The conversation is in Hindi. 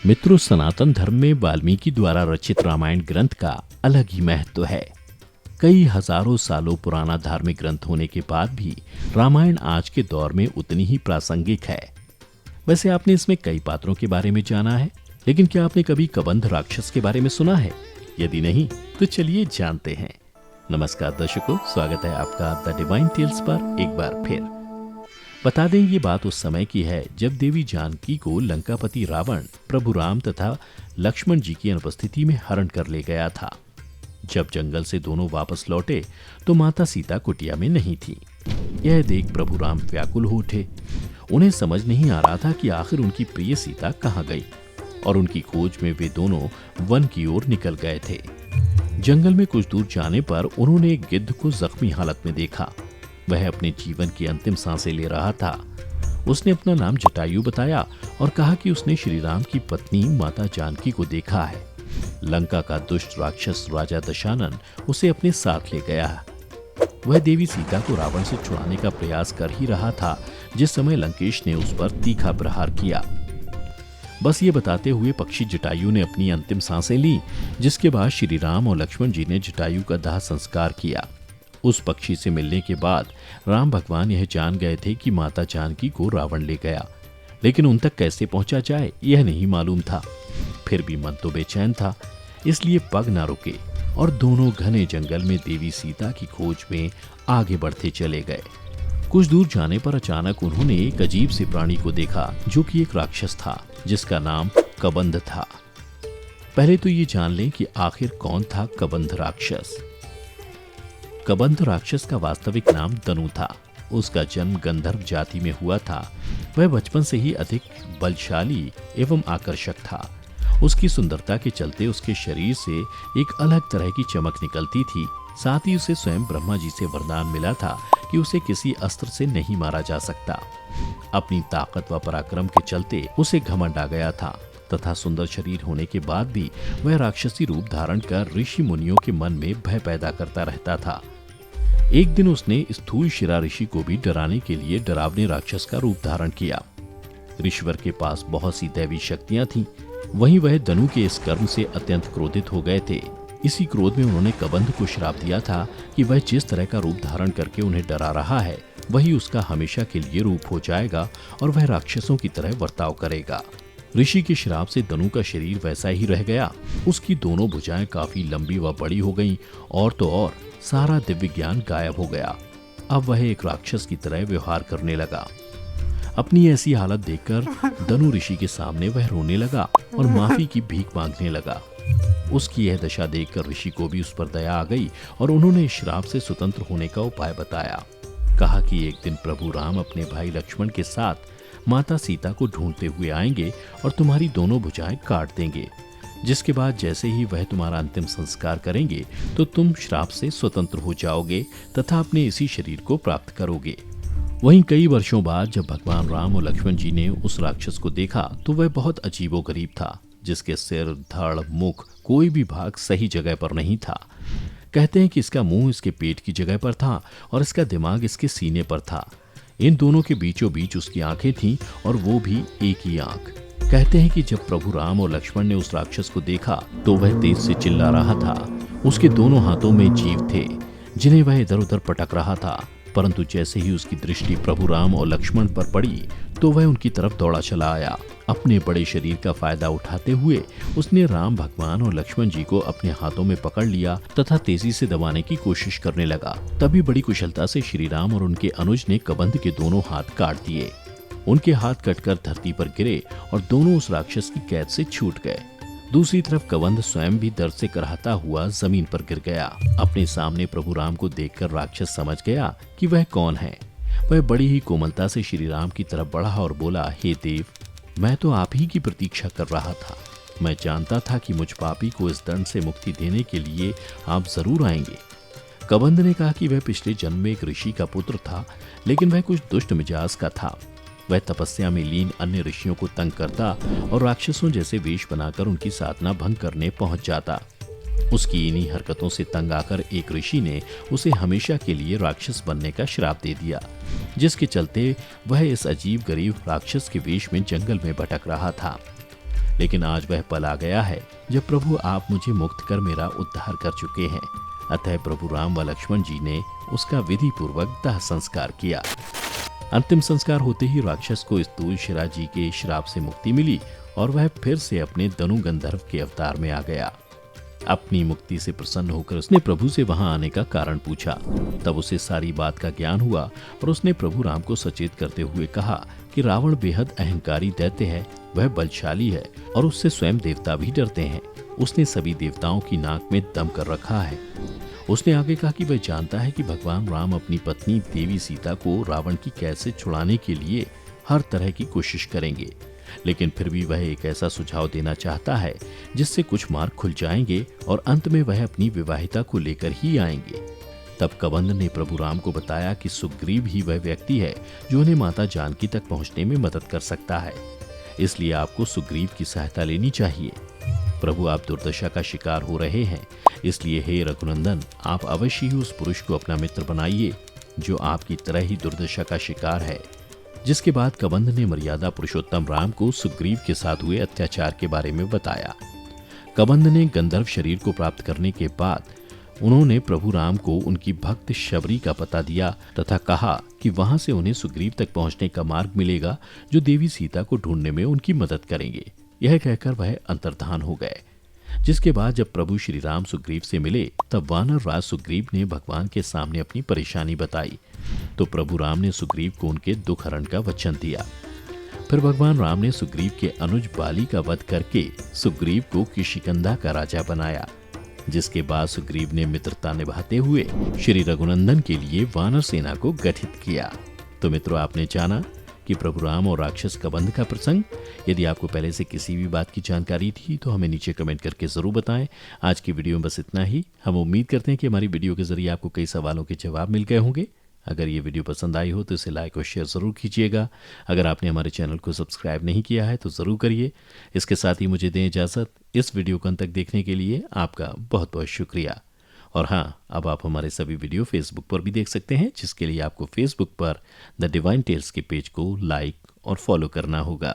मित्रों, सनातन धर्म में वाल्मीकि द्वारा रचित रामायण ग्रंथ का अलग ही महत्व है। कई हजारों सालों पुराना धार्मिक ग्रंथ होने के बाद भी रामायण आज के दौर में उतनी ही प्रासंगिक है। वैसे आपने इसमें कई पात्रों के बारे में जाना है, लेकिन क्या आपने कभी कबंध राक्षस के बारे में सुना है? यदि नहीं तो चलिए जानते हैं। नमस्कार दर्शकों, स्वागत है आपका द डिवाइन टेल्स पर एक बार फिर। बता दें, ये बात उस समय की है जब देवी जानकी को लंकापति रावण प्रभु राम तथा लक्ष्मण जी की अनुपस्थिति में हरण कर ले गया था। जब जंगल से दोनों वापस लौटे तो माता सीता कुटिया में नहीं थी। यह देख प्रभु राम व्याकुल हो उठे। उन्हें समझ नहीं आ रहा था कि आखिर उनकी प्रिय सीता कहाँ गई, और उनकी खोज में वे दोनों वन की ओर निकल गए थे। जंगल में कुछ दूर जाने पर उन्होंने एक गिद्ध को जख्मी हालत में देखा। वह अपने जीवन की अंतिम सांसें ले रहा था। उसने अपना नाम जटायु बताया और कहा कि उसने श्री राम की पत्नी माता जानकी को देखा है। लंका का दुष्ट राक्षस राजा दशानन उसे अपने साथ ले गया है। वह देवी सीता को रावण से छुड़ाने का प्रयास कर ही रहा था जिस समय लंकेश ने उस पर तीखा प्रहार किया। बस ये बताते हुए पक्षी जटायु ने अपनी अंतिम सांसें ली, जिसके बाद श्री राम और लक्ष्मण जी ने जटायु का दाह संस्कार किया। उस पक्षी से मिलने के बाद राम भगवान यह जान गए थे कि माता जानकी को रावण ले गया, लेकिन उन तक कैसे पहुंचा जाए यह नहीं मालूम था। फिर भी मन तो बेचैन था, इसलिए पग न रुके और दोनों घने जंगल में देवी सीता की खोज में आगे बढ़ते चले गए। कुछ दूर जाने पर अचानक उन्होंने एक अजीब से प्राणी को देखा, जो कि एक राक्षस था जिसका नाम कबंध था। पहले तो ये जान लें कि आखिर कौन था कबंध राक्षस। कबंध राक्षस का वास्तविक नाम दनु था। उसका जन्म गंधर्व जाति में हुआ था। वह बचपन से ही अधिक बलशाली एवं आकर्षक था। उसकी सुंदरता के चलते उसके शरीर से एक अलग तरह की चमक निकलती थी। साथ ही उसे स्वयं ब्रह्मा जी से वरदान मिला था कि उसे किसी अस्त्र से नहीं मारा जा सकता। अपनी ताकत व पराक्रम के चलते उसे घमंड आ गया था तथा सुंदर शरीर होने के बाद भी वह राक्षसी रूप धारण कर ऋषि मुनियों के मन में भय पैदा करता रहता था। एक दिन उसने स्थूल शिरा ऋषि को भी डराने के लिए डरावने राक्षस का रूप धारण किया। ऋषिवर के पास बहुत सी दैवी शक्तियां थीं, वहीं वह दनु के इस कर्म से अत्यंत क्रोधित हो गए थे। इसी क्रोध में उन्होंने कबंध को श्राप दिया था कि वह जिस तरह का रूप धारण करके उन्हें डरा रहा है, वही उसका हमेशा के लिए रूप हो जाएगा और वह राक्षसों की तरह बर्ताव करेगा। ऋषि के श्राप से दनु का शरीर वैसा ही रह गया। उसकी दोनों भुजाएं काफी लंबी व बड़ी हो गईं, और तो और सारा दिव्य ज्ञान गायब हो गया। अब वह एक राक्षस की तरह व्यवहार करने लगा। अपनी ऐसी हालत देखकर दनु ऋषि के सामने वह रोने लगा और माफी की भीख मांगने लगा। उसकी यह दशा देखकर ऋषि को भी उस पर दया आ गई और उन्होंने श्राप से स्वतंत्र होने का उपाय बताया। कहा कि एक दिन प्रभु राम अपने भाई लक्ष्मण के साथ माता सीता को ढूंढते हुए आएंगे और तुम्हारी दोनों भुजाएं काट देंगे, जिसके बाद जैसे ही वह तुम्हारा अंतिम संस्कार करेंगे तो तुम श्राप से स्वतंत्र हो जाओगे तथा अपने इसी शरीर को प्राप्त करोगे। वहीं कई वर्षों बाद जब भगवान राम और लक्ष्मण जी ने उस राक्षस को देखा तो वह बहुत अजीबोगरीब था, जिसके सिर, धड़, मुख कोई भी भाग सही जगह पर नहीं था। कहते हैं कि इसका मुंह इसके पेट की जगह पर था और इसका दिमाग इसके सीने पर था। इन दोनों के बीचों बीच उसकी आंखें थीं, और वो भी एक ही आंख। कहते हैं कि जब प्रभु राम और लक्ष्मण ने उस राक्षस को देखा तो वह तेज से चिल्ला रहा था। उसके दोनों हाथों में जीव थे जिन्हें वह इधर उधर पटक रहा था, परंतु जैसे ही उसकी दृष्टि प्रभु राम और लक्ष्मण पर पड़ी तो वह उनकी तरफ दौड़ा चला आया। अपने बड़े शरीर का फायदा उठाते हुए उसने राम भगवान और लक्ष्मण जी को अपने हाथों में पकड़ लिया तथा तेजी से दबाने की कोशिश करने लगा। तभी बड़ी कुशलता से श्री राम और उनके अनुज ने कबंध के दोनों हाथ काट दिए। उनके हाथ कटकर धरती पर गिरे और दोनों उस राक्षस की कैद से छूट गए। दूसरी तरफ कबंध स्वयं भी दर्द से कराहता हुआ जमीन पर गिर गया। अपने सामने प्रभु राम को देखकर राक्षस समझ गया कि वह कौन है। वह बड़ी ही कोमलता से श्री राम की तरफ बढ़ा और बोला, हे देव, मैं तो आप ही की प्रतीक्षा कर रहा था। मैं जानता था कि मुझ पापी को इस दंड से मुक्ति देने के लिए आप जरूर आएंगे। कबंध ने कहा कि वह पिछले जन्म में एक ऋषि का पुत्र था, लेकिन वह कुछ दुष्ट मिजाज का था। वह तपस्या में लीन अन्य ऋषियों को तंग करता और राक्षसों जैसे वेश बनाकर उनकी साधना भंग करने पहुंच जाता। उसकी इन्हीं हरकतों से तंग आकर एक ऋषि ने उसे हमेशा के लिए राक्षस बनने का श्राप दे दिया, जिसके चलते वह इस अजीब गरीब राक्षस के वेश में जंगल में भटक रहा था। लेकिन आज वह पल आ गया है जब प्रभु आप मुझे मुक्त कर मेरा उद्धार कर चुके हैं। अतः प्रभु राम व लक्ष्मण जी ने उसका विधि पूर्वक दाह संस्कार किया। अंतिम संस्कार होते ही राक्षस को स्थूलशिरा जी के श्राप से मुक्ति मिली और वह फिर से अपने धनु गंधर्व के अवतार में आ गया। अपनी मुक्ति से प्रसन्न होकर उसने प्रभु से वहां आने का कारण पूछा। तब उसे सारी बात का ज्ञान हुआ और उसने प्रभु राम को सचेत करते हुए कहा कि रावण बेहद अहंकारी दैत्य है, वह बलशाली है और उससे स्वयं देवता भी डरते हैं। उसने सभी देवताओं की नाक में दम कर रखा है। उसने आगे कहा कि वह जानता है कि भगवान राम अपनी पत्नी देवी सीता को रावण की कैद से छुड़ाने के लिए हर तरह की कोशिश करेंगे, लेकिन फिर भी वह एक ऐसा सुझाव देना चाहता है जिससे कुछ मार्ग खुल जाएंगे और अंत में वह अपनी विवाहिता को लेकर ही आएंगे। तब कबंध ने प्रभु राम को बताया कि सुग्रीव ही वह व्यक्ति है जो उन्हें माता जानकी तक पहुंचने में मदद कर सकता है, इसलिए आपको सुग्रीव की सहायता लेनी चाहिए। प्रभु आप दुर्दशा का शिकार हो रहे हैं, इसलिए हे रघुनंदन आप अवश्य ही उस पुरुष को अपना मित्र बनाइए जो आपकी तरह ही दुर्दशा का शिकार है। जिसके बाद कबंध ने मर्यादा पुरुषोत्तम राम को सुग्रीव के साथ हुए अत्याचार के बारे में बताया। कबंध ने गंधर्व शरीर को प्राप्त करने के बाद उन्होंने प्रभु राम को उनकी भक्त शबरी का पता दिया तथा कहा कि वहां से उन्हें सुग्रीव तक पहुंचने का मार्ग मिलेगा जो देवी सीता को ढूंढने में उनकी मदद करेंगे। यह कहकर वह अंतर्धान हो गए। जिसके बाद जब प्रभु श्री राम सुग्रीव से मिले तब वानर राज सुग्रीव ने भगवान के सामने अपनी परेशानी बताई, तो प्रभु राम ने सुग्रीव को उनके दुख हरण का वचन दिया। फिर भगवान राम ने सुग्रीव के अनुज बाली का वध करके सुग्रीव को किशिकंधा का राजा बनाया। जिसके बाद सुग्रीव ने मित्रता निभाते हुए श्री रघुनंदन के लिए वानर सेना को गठित किया। तो मित्रों, आपने जाना कि प्रभु राम और राक्षस कबंध का प्रसंग। यदि आपको पहले से किसी भी बात की जानकारी थी तो हमें नीचे कमेंट करके जरूर बताएं। आज की वीडियो में बस इतना ही। हम उम्मीद करते हैं कि हमारी वीडियो के जरिए आपको कई सवालों के जवाब मिल गए होंगे। अगर ये वीडियो पसंद आई हो तो इसे लाइक और शेयर जरूर कीजिएगा। अगर आपने हमारे चैनल को सब्सक्राइब नहीं किया है तो जरूर करिए। इसके साथ ही मुझे दें इजाजत। इस वीडियो को अंत तक देखने के लिए आपका बहुत बहुत शुक्रिया। और हाँ, अब आप हमारे सभी वीडियो फेसबुक पर भी देख सकते हैं, जिसके लिए आपको फेसबुक पर द डिवाइन टेल्स के पेज को लाइक और फॉलो करना होगा।